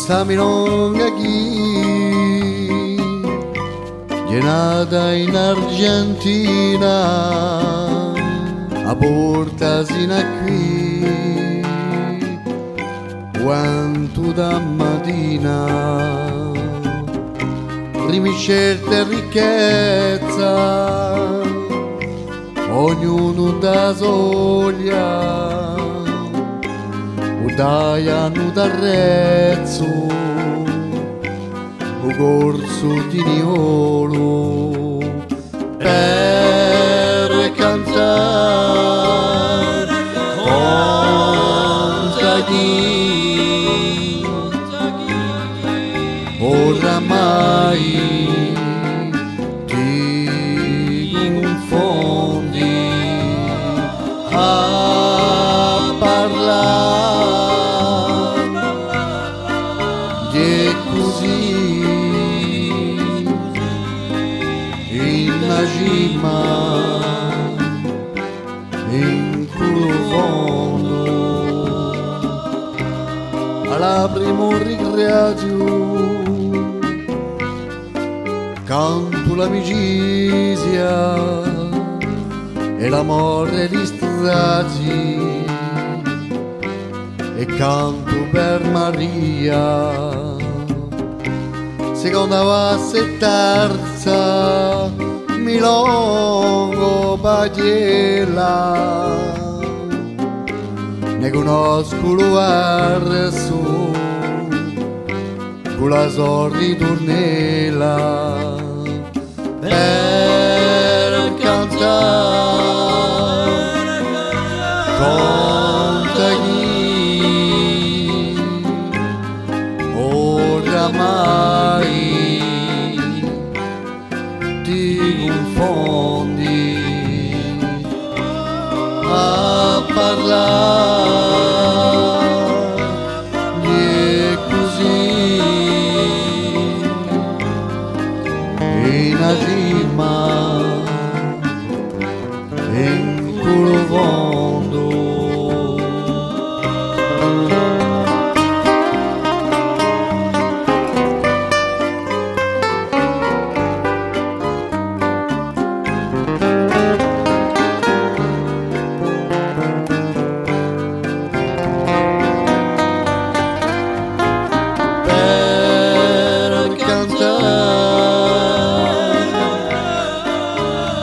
questa milonga chi è nata in Argentina a portasina qui quanto da mattina rimiscerte ricchezza ognuno da soglia udaiano d'arrezzo o corso di niolo per cantare conta chi oramai ti confondi a parlare e così in la cima in culo fondo alla prima ricreazione canto l'amicizia e l'amore di strati e canto per Maria seconda base e terza milongo bagliela ne conosco lo verso con la sordi tornella per cantare conta chi oramai ti confondi a parlare e così in agima in culo fondo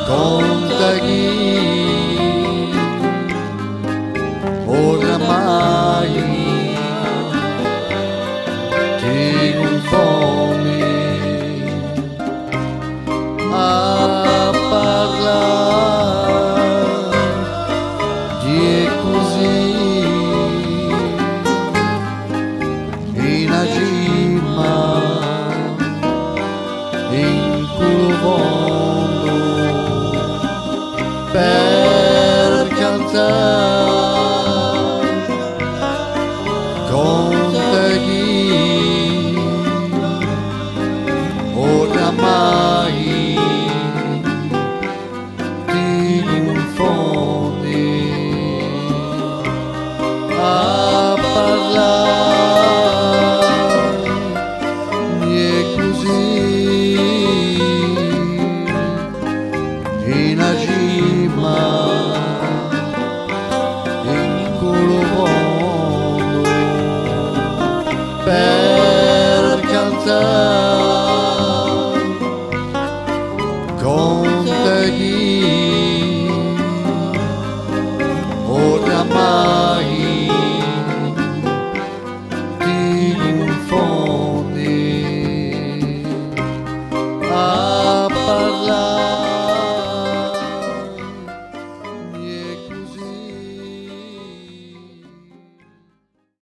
conta chi oramai ti confondi a parlare di così in agima in culo fondo per cantare conta chi oramai ti confondi a parlare e così in agire